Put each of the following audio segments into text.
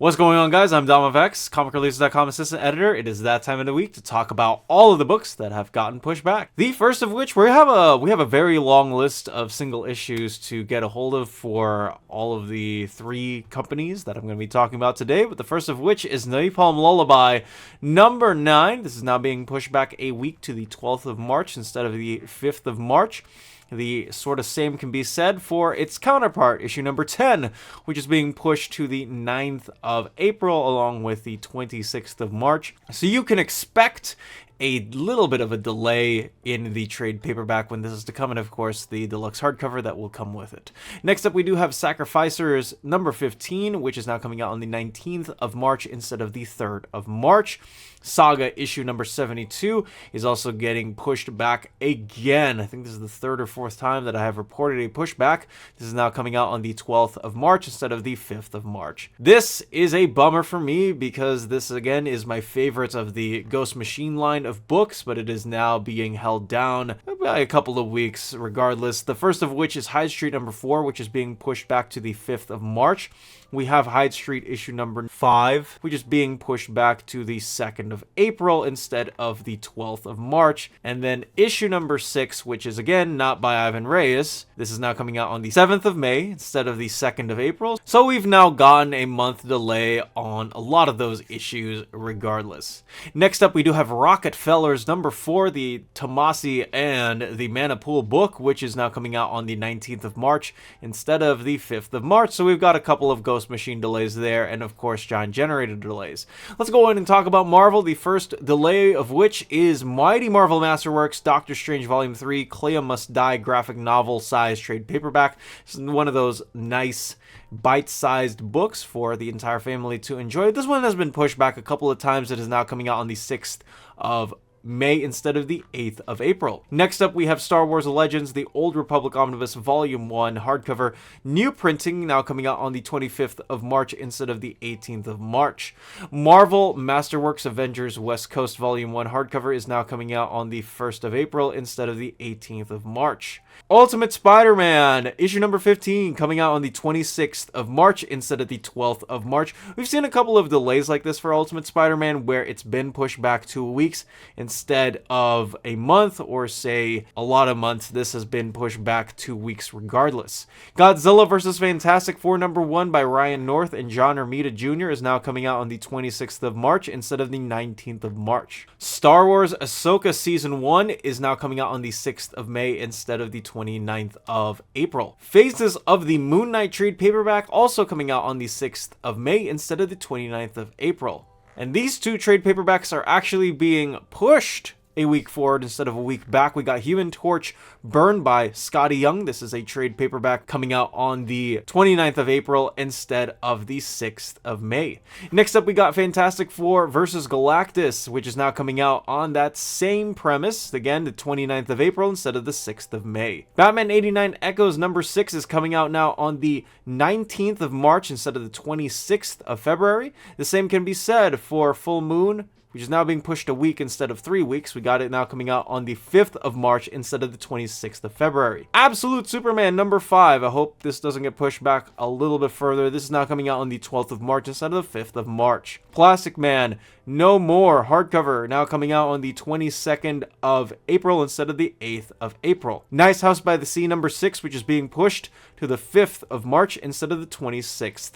What's going on, guys? I'm DomofX, comicreleases.com assistant editor. It is that time of the week to talk about all of the books that have gotten pushed back. The first of which, we have a very long list of single issues to get a hold of for all of the three companies that I'm going to be talking about today. But the first of which is Napalm Lullaby number 9. This is now being pushed back a week to the 12th of March instead of the 5th of March. The sort of same can be said for its counterpart, issue number 10, which is being pushed to the 9th of April along with the 26th of March. So you can expect a little bit of a delay in the trade paperback when this is to come, and of course the deluxe hardcover that will come with it. Next up, we do have Sacrificers number 15, which is now coming out on the 19th of March instead of the 3rd of March. Saga issue number 72 is also getting pushed back again. I think this is the third or fourth time that I have reported a pushback. This is now coming out on the 12th of March instead of the 5th of March. This is a bummer for me because this again is my favorite of the Ghost Machine line of books, but it is now being held down by a couple of weeks regardless. The first of which is Hyde Street number 4, which is being pushed back to the 5th of March. We have Hyde Street issue number 5, which is being pushed back to the 2nd of April instead of the 12th of March. And then issue number 6, which is again not by Ivan Reyes. This is now coming out on the 7th of May instead of the 2nd of April. So we've now gotten a month delay on a lot of those issues regardless. Next up, we do have Rockefellers number 4, the Tomasi and the Manapool book, which is now coming out on the 19th of March instead of the 5th of March. So we've got a couple of Ghost Machine delays there, and of course giant generator delays. Let's go in and talk about Marvel. The first delay of which is Mighty Marvel Masterworks Doctor Strange Volume 3 Clea Must Die graphic novel size trade paperback. This is one of those nice bite-sized books for the entire family to enjoy. This one has been pushed back a couple of times. It is now coming out on the 6th of May instead of the 8th of April. Next up, we have Star Wars Legends, the Old Republic Omnibus Volume 1 hardcover, new printing, now coming out on the 25th of March instead of the 18th of March. Marvel Masterworks Avengers West Coast Volume 1 hardcover is now coming out on the 1st of April instead of the 18th of March. Ultimate Spider-Man, issue number 15, coming out on the 26th of March instead of the 12th of March. We've seen a couple of delays like this for Ultimate Spider-Man where it's been pushed back 2 weeks instead of a month, or say a lot of months. This has been pushed back 2 weeks regardless. Godzilla vs. Fantastic Four number 1 by Ryan North and John Romita Jr. is now coming out on the 26th of March instead of the 19th of March. Star Wars Ahsoka Season 1 is now coming out on the 6th of May instead of the 29th of April. Phases of the Moon Knight trade paperback also coming out on the 6th of May instead of the 29th of April. And these two trade paperbacks are actually being pushed a week forward instead of a week back. We got Human Torch Burned by Scotty Young. This is a trade paperback coming out on the 29th of April instead of the 6th of May. Next up, we got Fantastic Four versus Galactus, which is now coming out on that same premise, again, the 29th of April instead of the 6th of May. Batman 89 Echoes number 6 is coming out now on the 19th of March instead of the 26th of February. The same can be said for Full Moon, which is now being pushed a week instead of 3 weeks. We got it now coming out on the 5th of March instead of the 26th of February. Absolute Superman number 5. I hope this doesn't get pushed back a little bit further. This is now coming out on the 12th of March instead of the 5th of March. Plastic Man No More hardcover now coming out on the 22nd of April instead of the 8th of April. Nice House by the Sea number 6, which is being pushed to the 5th of March instead of the 26th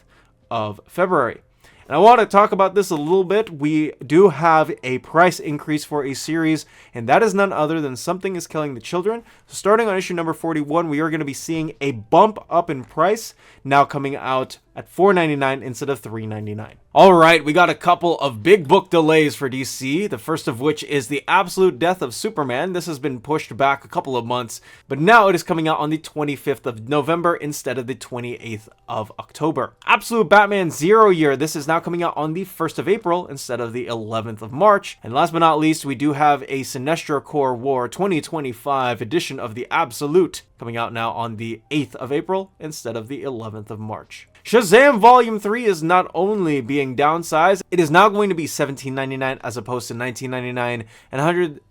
of February. And I want to talk about this a little bit. We do have a price increase for a series, and that is none other than Something is Killing the Children. So starting on issue number 41, we are going to be seeing a bump up in price, now coming out at $4.99 instead of $3.99. Alright, we got a couple of big book delays for DC, the first of which is The Absolute Death of Superman. This has been pushed back a couple of months, but now it is coming out on the 25th of November instead of the 28th of October. Absolute Batman Zero Year, this is now coming out on the 1st of April instead of the 11th of March. And last but not least, we do have a Sinestro Corps War 2025 edition of The Absolute coming out now on the 8th of April instead of the 11th of March. Shazam Volume 3 is not only being downsized, it is now going to be $17.99 as opposed to $19.99 and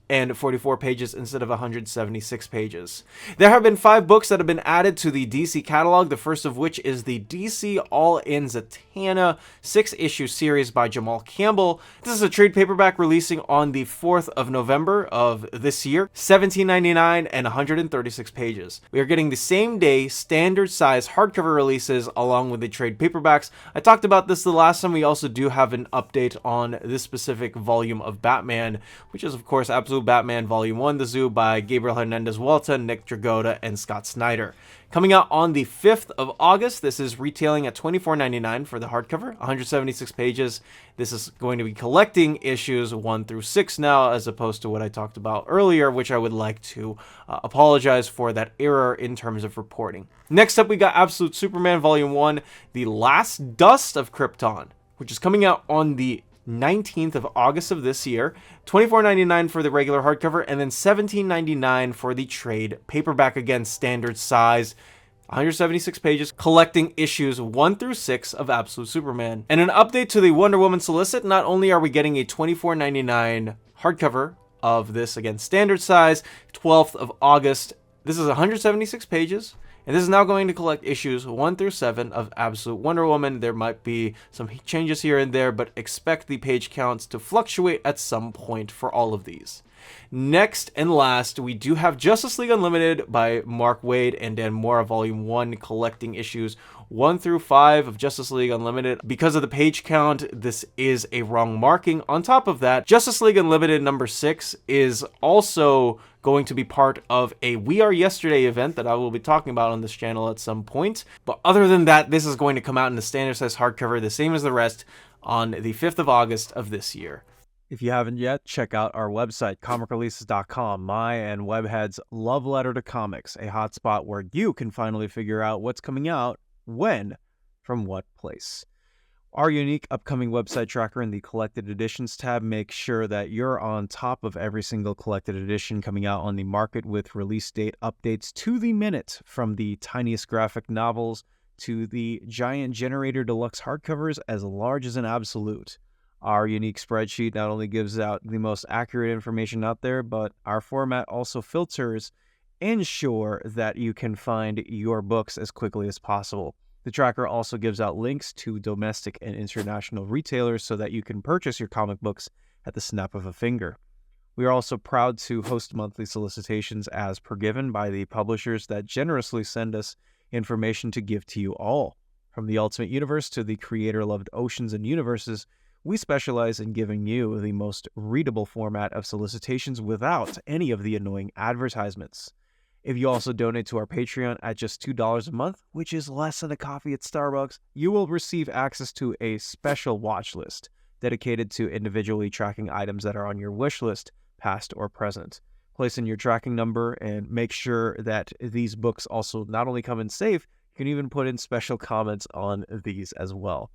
44 pages instead of 176 pages. There have been 5 books that have been added to the DC catalog, the first of which is the DC All-In Zatanna 6-issue series by Jamal Campbell. This is a trade paperback releasing on the 4th of November of this year, $17.99 and 136 pages. We are getting the same day standard size hardcover releases along with the trade paperbacks. I talked about this the last time. We also do have an update on this specific volume of Batman, which is of course Absolute Batman Volume 1, The Zoo by Gabriel Hernandez Walta, Nick Dragotta, and Scott Snyder. Coming out on the 5th of August, this is retailing at $24.99 for the hardcover, 176 pages. This is going to be collecting issues 1 through 6 now, as opposed to what I talked about earlier, which I would like to apologize for that error in terms of reporting. Next up, we got Absolute Superman Volume 1, The Last Dust of Krypton, which is coming out on the 19th of August of this year, $24.99 for the regular hardcover, and then $17.99 for the trade paperback, again standard size, 176 pages, collecting issues 1 through 6 of Absolute Superman. And an update to the Wonder Woman solicit, not only are we getting a $24.99 hardcover of this, again standard size, 12th of August. This is 176 pages. And this is now going to collect issues 1 through 7 of Absolute Wonder Woman. There might be some changes here and there, but expect the page counts to fluctuate at some point for all of these. Next and last, we do have Justice League Unlimited by Mark Waid and Dan Mora, Volume 1, collecting issues 1 through 5 of Justice League Unlimited. Because of the page count, this is a wrong marking. On top of that, Justice League Unlimited number 6 is also going to be part of a We Are Yesterday event that I will be talking about on this channel at some point. But other than that, this is going to come out in the standard size hardcover, the same as the rest, on the 5th of August of this year. If you haven't yet, check out our website, comicreleases.com, my and Webhead's love letter to comics, a hotspot where you can finally figure out what's coming out, when, from what place. Our unique upcoming website tracker in the Collected Editions tab makes sure that you're on top of every single collected edition coming out on the market, with release date updates to the minute, from the tiniest graphic novels to the giant Generator Deluxe hardcovers as large as an Absolute. Our unique spreadsheet not only gives out the most accurate information out there, but our format also filters and ensure that you can find your books as quickly as possible. The tracker also gives out links to domestic and international retailers so that you can purchase your comic books at the snap of a finger. We are also proud to host monthly solicitations as per given by the publishers that generously send us information to give to you all. From the Ultimate Universe to the creator-loved Oceans and Universes, we specialize in giving you the most readable format of solicitations without any of the annoying advertisements. If you also donate to our Patreon at just $2 a month, which is less than a coffee at Starbucks, you will receive access to a special watch list dedicated to individually tracking items that are on your wish list, past or present. Place in your tracking number and make sure that these books also not only come in safe, you can even put in special comments on these as well.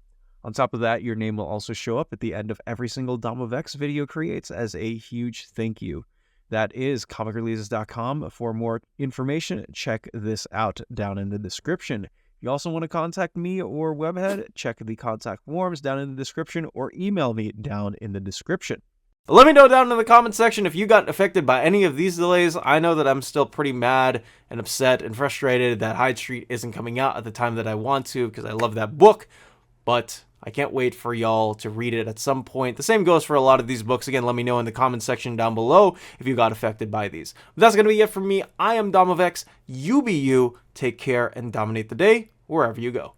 On top of that, your name will also show up at the end of every single Dom of X video creates as a huge thank you. That is comicreleases.com. For more information, check this out down in the description. If you also want to contact me or Webhead, check the contact forms down in the description or email me down in the description. Let me know down in the comment section if you got affected by any of these delays. I know that I'm still pretty mad and upset and frustrated that Hyde Street isn't coming out at the time that I want to, because I love that book, but I can't wait for y'all to read it at some point. The same goes for a lot of these books. Again, let me know in the comment section down below if you got affected by these. But that's going to be it for me. I am Dom of X. You be you. Take care and dominate the day wherever you go.